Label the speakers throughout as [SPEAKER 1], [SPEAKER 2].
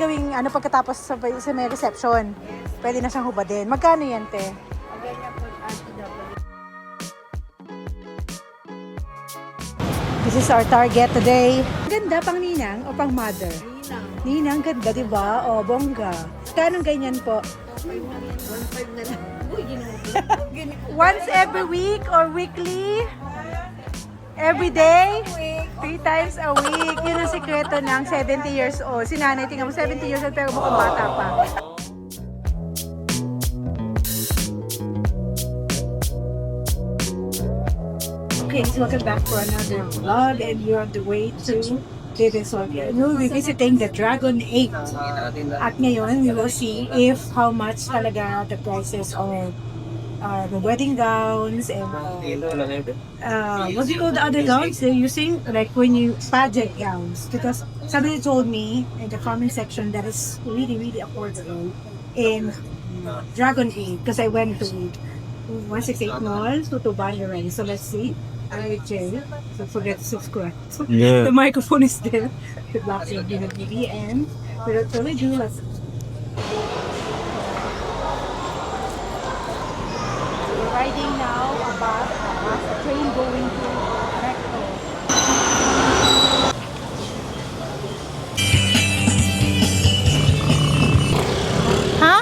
[SPEAKER 1] gawing ano pagkatapos sa may reception. Pwede na siyang hubadin. Magkano yan, te? This is our target today. Ganda pang ninang o pang mother?
[SPEAKER 2] Ninang.
[SPEAKER 1] Ninang, ganda, diba? O, bongga. Kanong ganyan po?
[SPEAKER 2] 1.5 na lang. Uy,
[SPEAKER 1] Once every week or weekly? Every day? 3 times a week. Yun ang sikreto ng 70 years old. Si nanay, tingnan mo, 70 years old pero mukhang bata pa. Okay, so welcome back for another vlog and you're on the way to Divisoria. We'll be visiting the Dragon 8. At ngayon, we will see if how much talaga the prices of the wedding gowns and what do you call the other gowns they're using? Like when you pageant gowns. Because somebody told me in the comment section that is really, really affordable in Dragon 8 because I went to 168 Mall to Bandaran. So let's see. So forget to subscribe.
[SPEAKER 3] Yeah.
[SPEAKER 1] The microphone is there. The black will be the TV and without further ado, let's riding now about a train going to Recto. Huh?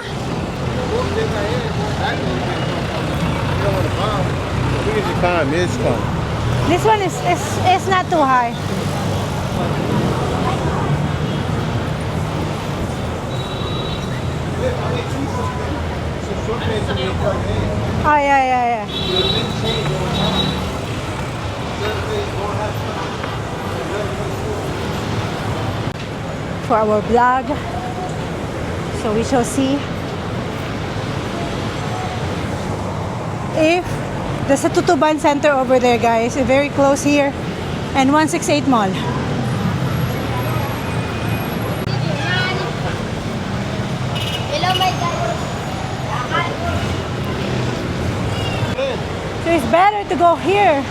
[SPEAKER 1] This one is not too high. Oh, yeah. For our vlog. So we shall see if the Tutuban Center over there, guys, is very close here, and 168 Mall.
[SPEAKER 2] Hello, my God.
[SPEAKER 1] So it's better to go here.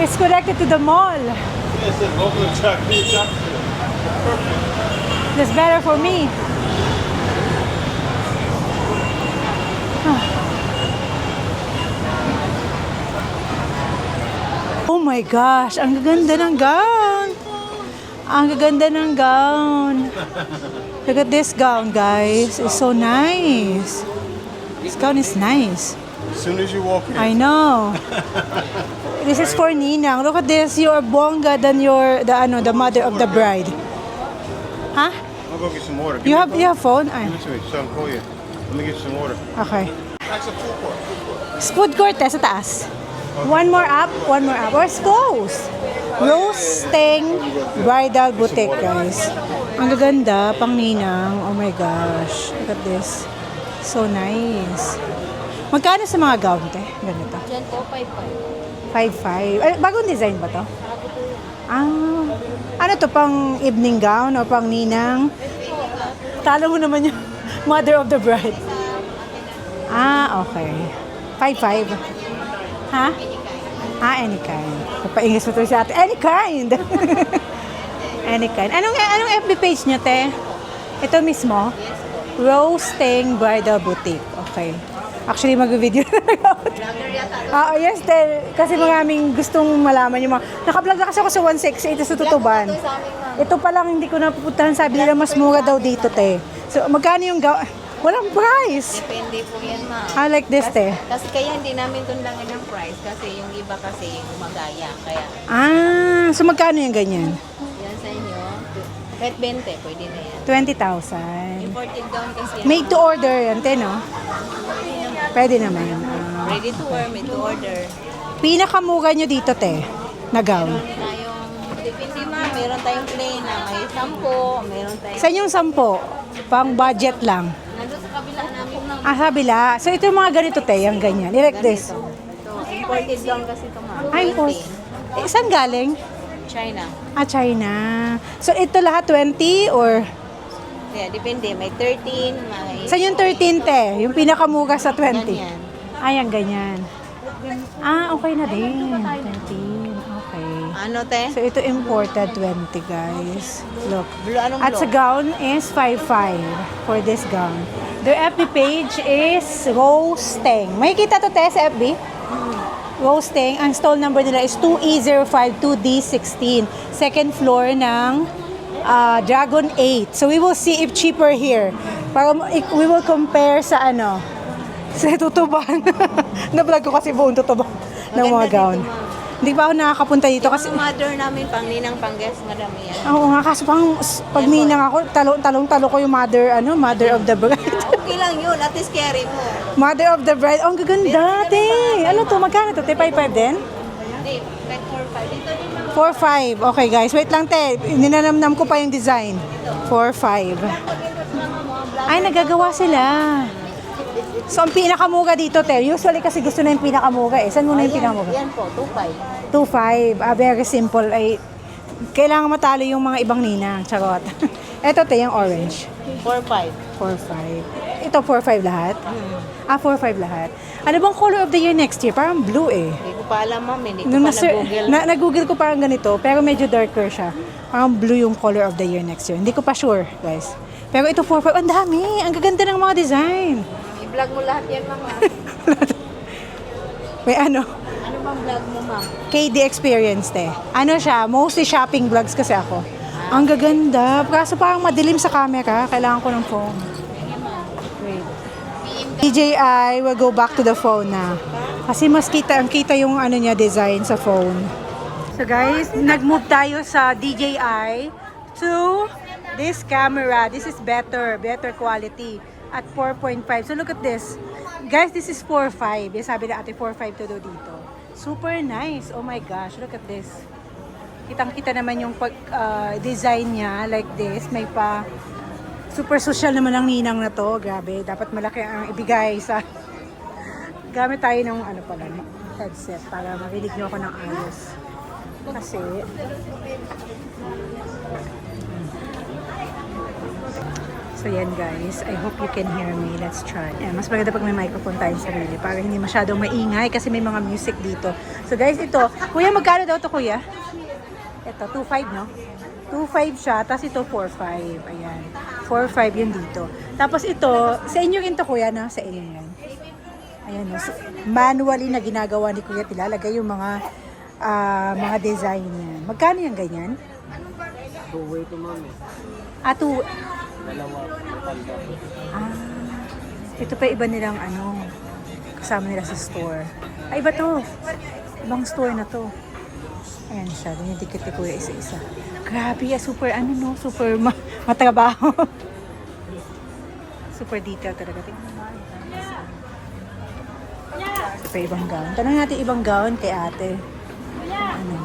[SPEAKER 1] It's connected to the mall.
[SPEAKER 3] Yes, it's local chocolate.
[SPEAKER 1] That's better for me. Oh my gosh, ang gaganda ng gown. Ang gaganda ng gown. Look at this gown, guys. It's so nice. This gown is nice.
[SPEAKER 3] As soon as you walk in.
[SPEAKER 1] I know. This is for Ninang. Look at this. You're bonga than the mother of the bride. Huh?
[SPEAKER 3] I'll go get some water.
[SPEAKER 1] You have phone? Ay.
[SPEAKER 3] Give it to me. So I'll call you. Let me get some water.
[SPEAKER 1] Okay.
[SPEAKER 3] That's a food court.
[SPEAKER 1] Food court sa taas. One more up. Where's close? Roasting Bridal Boutique, guys. Ang gaganda, pang ninang. Oh my gosh. Look at this. So nice. Magkano sa mga gown, te? Ganito.
[SPEAKER 2] Diyan po, 5.5.
[SPEAKER 1] 5.5. Ay, bagong design ba to? Ano to, pang evening gown o pang ninang? Talo mo naman yung mother of the bride. Okay. 5.5. Ha? Any kind. Papaingis mo to si ate. Any kind. Any kind. Anong FB page niyo, te? Ito mismo? Roasting Bridal Boutique. Okay. Actually, mag-video na lang ako. Yes, te. Kasi maraming gustong malaman yung mga... Naka-vlog na kasi ako sa 168 sa Tutuban. Ito pa lang hindi ko napupuntahan. Sabi nila mas mura daw dito, te. So, magkano yung walang price.
[SPEAKER 2] Depende po yan, ma'am.
[SPEAKER 1] Like this, te.
[SPEAKER 2] Kasi kaya hindi namin tundangan ng price kasi yung iba kasi gumagaya. Kaya
[SPEAKER 1] So magkano yung ganyan?
[SPEAKER 2] yan sa inyo, kahit 20, pwede na yan.
[SPEAKER 1] 20,000.
[SPEAKER 2] Imported down kasi yan.
[SPEAKER 1] Made to order yan, te, no? Pwede naman.
[SPEAKER 2] Ready to wear, made to order.
[SPEAKER 1] Pinakamura nyo dito, te, na gown.
[SPEAKER 2] Meron tayong, depende ma'am, meron tayong plain na may 10, meron tayong...
[SPEAKER 1] Sa inyong 10, pang budget lang.
[SPEAKER 2] Nandun sa kabila namin ma'am.
[SPEAKER 1] Sa kabila. So ito yung mga ganito, te, yung ganyan. Like this.
[SPEAKER 2] Ito, imported down kasi ito ma'am.
[SPEAKER 1] Ay, po. Saan galing?
[SPEAKER 2] China.
[SPEAKER 1] China. So ito lahat 20 or...
[SPEAKER 2] Yeah, depende. May 13, may...
[SPEAKER 1] Sa yung 13, te, yung pinakamura sa 20.
[SPEAKER 2] Ganyan.
[SPEAKER 1] Ay, ang ganyan. Okay na din. 13. Okay.
[SPEAKER 2] Ano, te?
[SPEAKER 1] So, ito imported 20, guys. Look.
[SPEAKER 2] Blue, anong
[SPEAKER 1] At sa
[SPEAKER 2] blue?
[SPEAKER 1] gown is 5.5 for this gown. Their FB page is Roasteng. May kita to, te, sa FB? Roasteng. Ang stall number nila is 2E052D16. Second floor ng Dragon 8. So, we will see if cheaper here. Para we will compare sa ano, sa tutuban. Na-vlog ko kasi buong tutuban ng mga
[SPEAKER 2] Maganda
[SPEAKER 1] gown.
[SPEAKER 2] dito, ma'am.
[SPEAKER 1] Hindi pa ako nakakapunta dito kasi...
[SPEAKER 2] Yung mother namin, pang ninang pang guest, madami yan.
[SPEAKER 1] Oo nga, kaso pang pag minang ako, talo ko yung mother of the bride.
[SPEAKER 2] Okay lang yun, at least carry mo.
[SPEAKER 1] Mother of the bride, oh, ang gaganda, te. Ano to, magkano to? Te, 5.5 din?
[SPEAKER 2] Hindi, like 4-5. Dito din mga
[SPEAKER 1] 4.5. Okay guys, wait lang te. Ninanamnam ko pa yung design. 4.5. Ay, nagagawa sila. So, ang pinakamura dito, te. Usually kasi gusto na yung pinakamura eh. Saan muna yung pinakamura?
[SPEAKER 2] Yan po, 2-5.
[SPEAKER 1] 2.5. Very simple. Ay, kailangan matalo yung mga ibang ninang. Charot. Ito, te, yung orange.
[SPEAKER 2] 4-5.
[SPEAKER 1] 4.5. Ito, 4.5 lahat? 4.5 lahat. Ano bang color of the year next year? Parang blue eh.
[SPEAKER 2] Hindi ko pa alam, ma'am. Hindi ko
[SPEAKER 1] Nung
[SPEAKER 2] pa na-google.
[SPEAKER 1] na-google ko parang ganito, pero medyo darker siya. Parang blue yung color of the year next year. Hindi ko pa sure, guys. Pero ito 4.5. Ang dami. Ang gaganda ng mga design.
[SPEAKER 2] I-vlog mo lahat yan, ma'am.
[SPEAKER 1] May ano?
[SPEAKER 2] Ano bang vlog mo, ma'am?
[SPEAKER 1] KD Experience, te. Ano siya? Mostly shopping vlogs kasi ako. Ang gaganda. Kaso parang madilim sa camera. Kailangan ko ng phone. Wait. DJI will go back to the phone na. Kasi mas kita yung ano niya design sa phone. So guys, nag-move tayo sa DJI to this camera. This is better quality at 4.5. So look at this. Guys, this is 4.5. Sabi na ate 4.5 to do dito. Super nice. Oh my gosh, look at this. Kitang-kita naman yung design niya like this. May pa super social naman ang ninang na to. Grabe, dapat malaki ang ibigay sa gamit tayo ng ano pala, headset para marinig niyo ako ng ayos. Kasi so yan guys, I hope you can hear me. Let's try. Mas maganda pag may microphone tayong sarili para hindi masyadong maingay kasi may mga music dito. So guys, ito, kuya magkano daw to kuya? Ito, 2.5 no? 2.5 siya, tapos ito 4.5. Ayan. 4.5 yun dito. Tapos ito, sa inyo rin to kuya na? Sa inyo yan. Ayan no? So, manually na ginagawa ni kuya, tilalagay yung mga design niya. Magkano yung ganyan?
[SPEAKER 4] 2-way to mami.
[SPEAKER 1] 2.
[SPEAKER 4] Dalawa.
[SPEAKER 1] Ito pa iba nilang ano, kasama nila sa store. Ay, iba to. Ibang store na to. Ayan siya, dinidikit ni kuya isa-isa. Grabe, super ano no, super matrabaho. Super detail talaga. Tingnan mo. Ito pa ibang gown. Tanong natin ibang gown kay ate. Ano?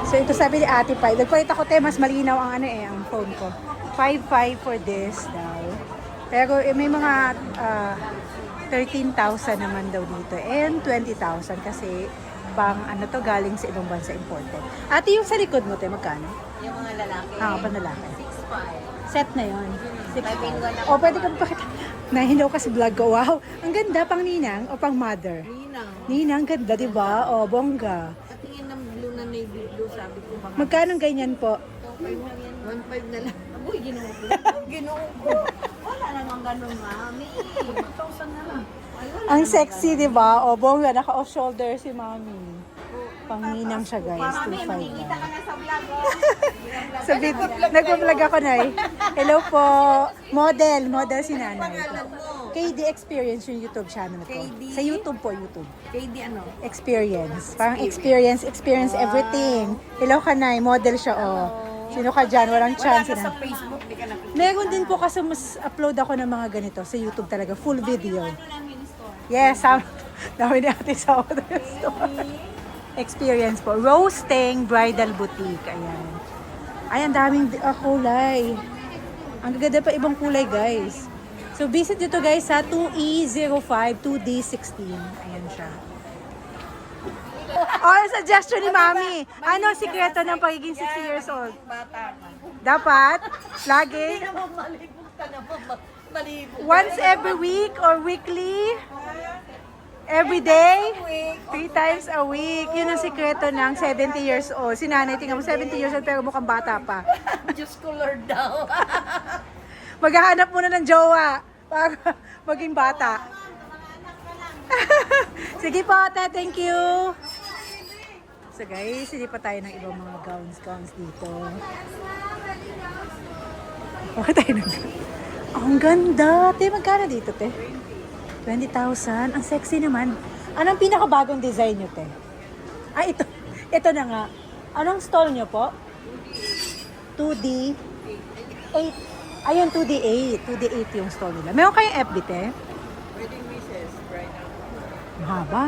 [SPEAKER 1] So ito sabi ni ate pa, nagpalit ako mas malinaw ang ano ang phone ko. 5.5 for this daw. Pero may mga 13,000 naman daw dito and 20,000 kasi pang ano to galing sa ibang bansa imported. Ate yung sa likod mo magkano?
[SPEAKER 2] Yung mga lalaki.
[SPEAKER 1] Panlalaki.
[SPEAKER 2] 6.5.
[SPEAKER 1] Set na yon.
[SPEAKER 2] 5-in-1 na.
[SPEAKER 1] O pwede ka pakita. Nahilaw kasi vlog ko. Wow, ang ganda pang ninang o pang mother.
[SPEAKER 2] Ninang.
[SPEAKER 1] Ninang ganda, 'di ba? O bongga.
[SPEAKER 2] Patingin ng blue na navy blue, sabi ko baka.
[SPEAKER 1] Magkano ganyan po?
[SPEAKER 2] 1.5 na lang. Aboy, ginoo ko. Ginoo ko. Wala namang ganun, mami. 1,000 na lang. Ay, wala
[SPEAKER 1] Ang
[SPEAKER 2] namang
[SPEAKER 1] sexy, 'di ba? O bongga, naka-off shoulder si Mami. Pang-ninang siya, guys.
[SPEAKER 2] Mami,
[SPEAKER 1] 2.5
[SPEAKER 2] makikita ka
[SPEAKER 1] na.
[SPEAKER 2] na sa vlog, oh.
[SPEAKER 1] Sa video, nagpa-vlog ako na Hello po. Model si nanay.
[SPEAKER 2] Pangalan mo.
[SPEAKER 1] KD Experience yung YouTube channel ko.
[SPEAKER 2] KD?
[SPEAKER 1] Sa YouTube po, YouTube.
[SPEAKER 2] KD ano?
[SPEAKER 1] Experience. Parang experience everything. Hello ka na, model siya, oh. Sino ka dyan? Walang chance
[SPEAKER 2] Wala ka sa
[SPEAKER 1] na.
[SPEAKER 2] Facebook, di ka nakikita.
[SPEAKER 1] Meron din po kasi mas upload ako ng mga ganito sa YouTube talaga. Full video.
[SPEAKER 2] Ano namin store?
[SPEAKER 1] Yes, dami ni ate sa store. Experience po. Roasting Bridal Boutique. Ayan. Ay, ang daming kulay. Ang gaganda pa ibang kulay, guys. So, visit dito guys sa 2E052D16. Ayan siya. Oh, suggestion ni Mami. Ano ang sikreto ng pagiging 60 years old?
[SPEAKER 2] Bata ka.
[SPEAKER 1] Dapat, lagi,
[SPEAKER 2] Malibog ka na po. Malibog.
[SPEAKER 1] once every week or weekly, Every day? 3 times a week. Yun ang sikreto ng 70 years old. Si nanay, tingnan mo, 70 years old pero mukhang bata pa.
[SPEAKER 2] Diyos ko, Lord daw.
[SPEAKER 1] Maghahanap muna ng jowa para maging bata. Sige po, ate. Thank you. So guys, hindi pa tayo ng ibang mga gowns dito. Bakit tayo ng ang ganda. Te, magkano dito, te? 20,000. Ang sexy naman. Anong pinakabagong design nyo, te? Ah, ito. Ito na nga. Anong stall nyo po? 2D 8. Ayun, 2D8. 2D8 yung stall nila. Meron kayong FB, te?
[SPEAKER 4] Wedding wishes, bridal.
[SPEAKER 1] Mahaba.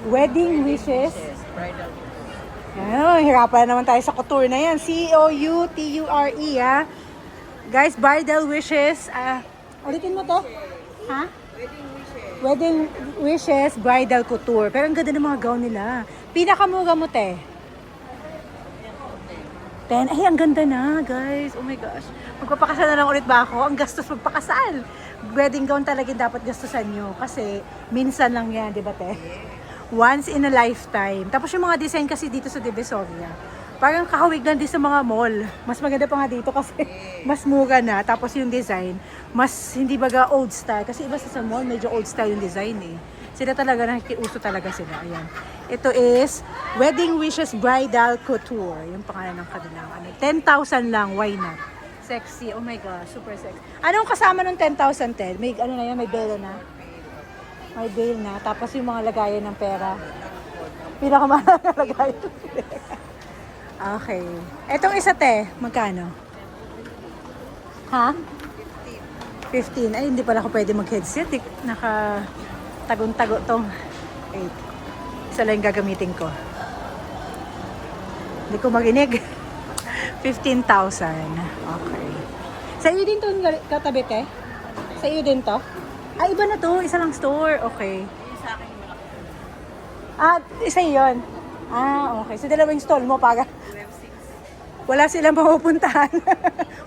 [SPEAKER 1] Wedding wishes.
[SPEAKER 4] Bridal.
[SPEAKER 1] Ano, hirapan naman tayo sa couture na yan. C-O-U-T-U-R-E, ha? Guys, bridal wishes. Ulitin mo to? Ha? Wedding wishes, bridal couture. Pero ang ganda ng mga gown nila. Pinakamura mo, te? 10. Ay, ang ganda na, guys. Oh my gosh. Magpapakasal na lang ulit ba ako? Ang gastos magpakasal. Wedding gown talaga yung dapat gastusan nyo. Kasi, minsan lang yan, di ba, te? Once in a lifetime. Tapos yung mga design kasi dito sa Divisoria, parang kahawig lang din sa mga mall. Mas maganda pa nga dito kasi mas mura na. Tapos yung design, mas hindi baga old style. Kasi iba sa mall, medyo old style yung design eh. Sila talaga, nakikiuso talaga sila. Ayan. Ito is Wedding Wishes Bridal Couture. Yung pangalan ng kanilang. 10,000 lang, why not? Sexy. Oh my gosh, super sexy. Anong kasama ng 10,000, Ted? May ano na yan, may bela na? May bail na. Tapos yung mga lagayan ng pera. Pinakamahal na lagayan ng pera. Okay. Etong isa, te, magkano? Ha? 15. Ay, hindi pala ako pwede mag-headset. Naka-tagong-tago tong 8. Isa lang yung gagamitin ko. Hindi ko marinig. 15,000. Okay. Sa iyo din to katabi, te? Sa iyo din to? Ah, iba na to. Isa lang store. Okay. Ah, isa yun. Ah, okay. So, dalawang stall mo para wala silang mapupuntahan.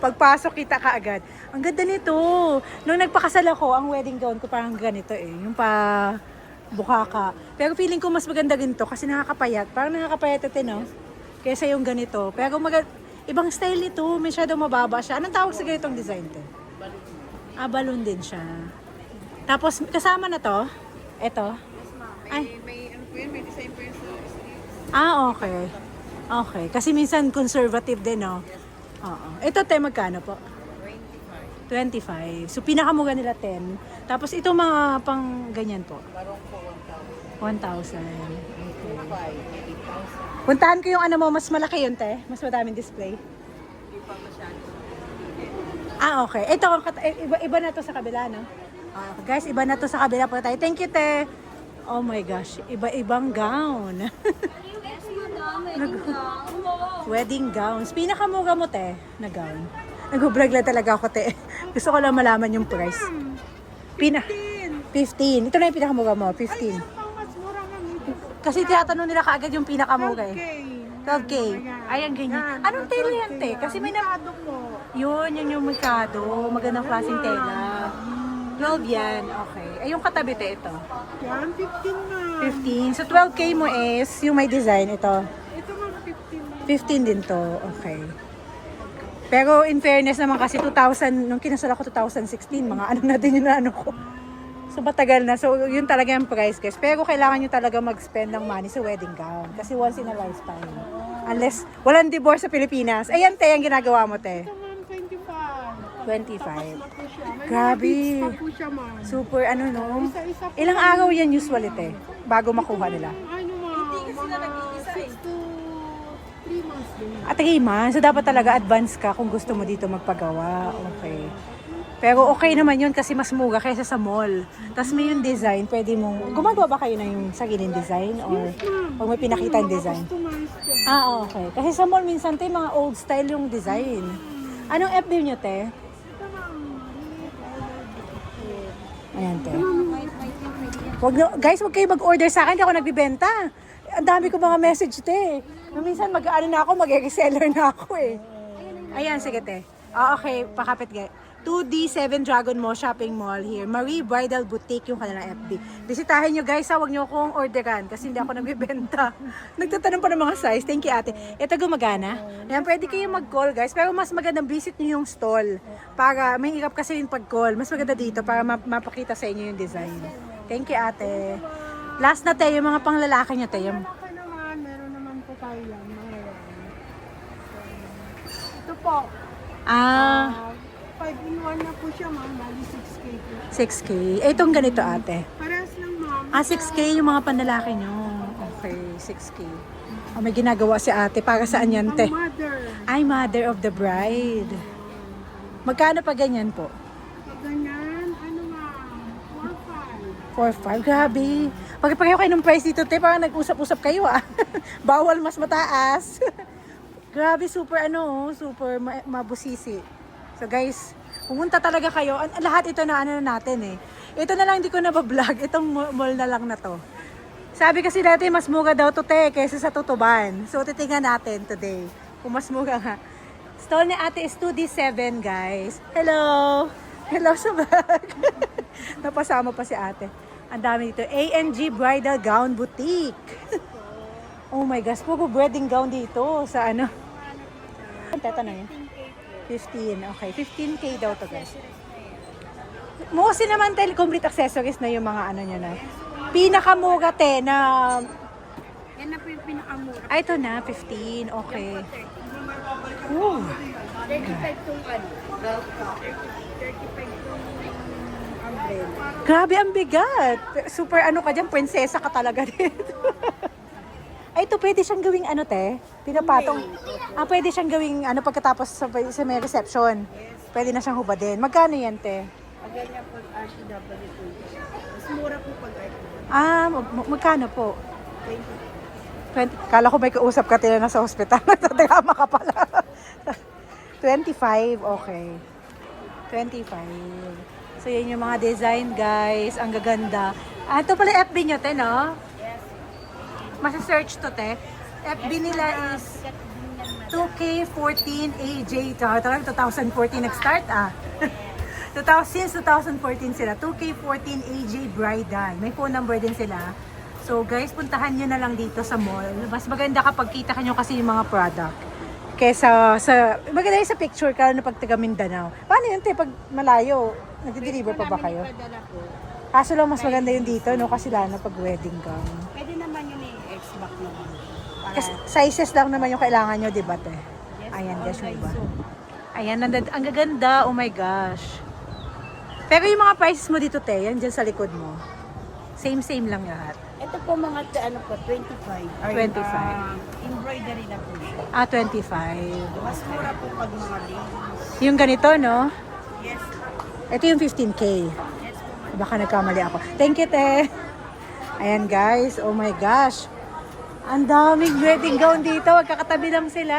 [SPEAKER 1] Pagpasok kita kaagad. Ang ganda nito. Nung nagpakasal ako, ang wedding gown ko parang ganito eh. Yung pa bukaka. Pero feeling ko mas maganda ganito kasi nakakapayat. Parang nakakapayat ito, no? Kaysa yung ganito. Pero ibang style nito. Masyadong mababa siya. Anong tawag sa ganitong design to? Ah, balloon din siya. Tapos, kasama na to. Ito. Ay.
[SPEAKER 2] May ano po yun, may design po yun sa sleeves.
[SPEAKER 1] Ah, okay. Okay. Kasi minsan conservative din, no? Oo. Ito, te, magkano po? 25. So, pinakamura nila 10. Tapos, ito mga pang ganyan po.
[SPEAKER 4] Marong po
[SPEAKER 1] 1,000.
[SPEAKER 4] 1,000.
[SPEAKER 1] Okay.
[SPEAKER 4] 5, 8,000.
[SPEAKER 1] Puntahan ko yung ano mo, mas malaki yun, te. Mas madaming display.
[SPEAKER 4] Hindi pa masyado.
[SPEAKER 1] Ah, okay. Ito, iba na to sa kabila, no? Guys, iba na to sa kabila po tayo. Thank you, te. Oh my gosh, iba-ibang gown. Wedding gowns. Pinakamura mo, te, na gown. Nag-vlog lang talaga ako, te. Gusto ko lang malaman yung price. 15. Ito na yung pinakamura mo, 15. Kasi tinatanong nila kaagad yung pinakamura eh. 12K. Ayan, ganyan. Anong tela yan, te? Kasi may yun yung Mikado. Magandang klaseng tela. 12 yan. Okay. Ay, yung katabi, te, ito.
[SPEAKER 2] Yan, 15 na.
[SPEAKER 1] 15. So, 12K mo is yung may design. Ito.
[SPEAKER 2] Ito mga 15.
[SPEAKER 1] 15 din to. Okay. Pero in fairness naman kasi 2000, nung kinasal ako 2016, mga ano na din yung ano ko. So, matagal na. So, yun talaga yung price, guys. Pero kailangan nyo talaga mag-spend ng money sa wedding gown. Kasi once in a lifetime. Unless, walang divorce sa Pilipinas. Ayan, te, ang ginagawa mo, te.
[SPEAKER 2] Ito ma'am, 25.
[SPEAKER 1] 25.
[SPEAKER 2] Po siya. May
[SPEAKER 1] Grabe.
[SPEAKER 2] mga beads pa po siya, ma'am.
[SPEAKER 1] Super, ano, no?
[SPEAKER 2] Isa-isa po.
[SPEAKER 1] Ilang araw yan usually, te? Bago makuha nila.
[SPEAKER 2] Ano ma'am? Hindi kasi sila nag-iisa 6 to 3 months din.
[SPEAKER 1] At 3 months. So, dapat talaga advance ka kung gusto mo dito magpagawa. Okay. Pero okay naman yun kasi mas mura kaysa sa mall. Tapos may yung design, pwede mong... Gumagawa ba kayo na yung sariling design? Or pag may pinakita yung design?
[SPEAKER 2] Customized siya.
[SPEAKER 1] Ah, okay. Kasi sa mall minsan, te, mga old style yung design. Anong FB nyo, te?
[SPEAKER 2] Ito ma'am.
[SPEAKER 1] Ayan, te. Guys, wag kayo mag-order sa akin. Hindi ako nagbibenta. Ang dami ko mga message, te. Minsan mag-ano na ako, mag-reseller na ako, eh. Ayan, sige, te. Ah, okay. Pakapit, 2D7 Dragon Mall Shopping Mall here. Marie Bridal Boutique yung kanilang FB. Bisitahin nyo guys ha, huwag nyo akong orderan kasi hindi ako nagbibenta. Nagtatanong pa ng mga size. Thank you ate. Ito gumagana. Ayan, pwede kayong mag-call guys. Pero mas magandang visit nyo yung stall. Para may hirap kasi yung pag-call. Mas maganda dito para mapakita sa inyo yung design. Thank you ate. Last na tayo, yung mga panglalaki nyo tayo.
[SPEAKER 2] Malaki naman, meron naman po tayo yan. Mga yan. Ito po, 5-in-1 na po siya ma'am, bali 6K po.
[SPEAKER 1] 6K. Itong ganito ate.
[SPEAKER 2] Parehas lang ma'am.
[SPEAKER 1] 6K yung mga panlalaki nyo. Okay, 6K. Oh, may ginagawa si ate. Para saan yan, te?
[SPEAKER 2] Ang mother.
[SPEAKER 1] Ay, mother of the bride. Magkano pa ganyan po?
[SPEAKER 2] Pag ganyan, ano ma'am, 4-5.
[SPEAKER 1] 4-5. Grabe. Pagpapareho kayo ng price dito, te. Parang nag-usap-usap kayo, ah. Bawal mas mataas. Grabe, super super mabusisi. So guys, pumunta talaga kayo. Lahat ito na na natin eh. Ito na lang hindi ko nabablog. Itong mall na lang na to. Sabi kasi dati mas mura daw to te kaysa sa Tutuban. So titingnan natin today kung mas mura nga. Stall ni ate is 2D7 guys. Hello! Hello sa bag. Napasama pa si ate. Ang dami dito. ANG Bridal Gown Boutique. Oh my gosh, puro wedding gown dito sa ano. Teta na yun. 15, okay. 15K daw to guys. Mostly naman tayo complete accessories na yung mga ano nyo na. Pinakamura te na...
[SPEAKER 2] Yan na po yung pinakamura.
[SPEAKER 1] Ay, ito na, 15. Okay. Ooh.
[SPEAKER 2] 35 tong ano. 35 tong umbrella.
[SPEAKER 1] Grabe, ang bigat. Super ano ka dyan, prinsesa ka talaga dito. Ay, ito pwede siyang gawing ano te? Pinapatong. Pwede siyang gawing ano pagkatapos sa may reception. Pwede na siyang hubadin. Magkano yan te?
[SPEAKER 2] Pag ganyan po, RCW po. Mas mura po pag
[SPEAKER 1] Magkano po?
[SPEAKER 2] 20.
[SPEAKER 1] 20. Kala ko may kausap ka tila na sa hospital. Nagtadrama ka pala. 25, okay. 25. So, yun yung mga design, guys. Ang gaganda. Ito pala FB nyo, te, no? Masa-search to, te. FB nila is 2K14 AJ. Talagang 2014 nag-start, Since 2014 sila. 2K14 AJ Bridal. May phone number din sila. So, guys, puntahan nyo na lang dito sa mall. Mas maganda kapag kita nyo kasi yung mga product. Kesa maganda yung sa picture ka na pag taga Mindanao. Paano yun, te? Pag malayo, nagde-deliver pa ba kayo?
[SPEAKER 2] Padala po.
[SPEAKER 1] Kaso lang mas maganda yung dito, no? Kasi lalo pag wedding gown.
[SPEAKER 2] Pwede naman yun i-X-back naman.
[SPEAKER 1] Kasi sizes lang naman yung kailangan nyo, di ba, te? Ayan, guys, yung iba. Ayan, ang gaganda. Oh my gosh. Pero yung mga prices mo dito, te, yan dyan sa likod mo. Same lang lahat.
[SPEAKER 2] Ito po mga ano po, 25.
[SPEAKER 1] 25.
[SPEAKER 2] Embroidery na po siya.
[SPEAKER 1] 25.
[SPEAKER 2] Mas mura po pag mga ladies.
[SPEAKER 1] Yung ganito, no?
[SPEAKER 2] Yes.
[SPEAKER 1] Ito yung 15K.
[SPEAKER 2] Yes po.
[SPEAKER 1] Baka nagkamali ako. Thank you, te. Ayan, guys. Oh my gosh. Ang daming wedding gown dito. Magkakatabi lang sila.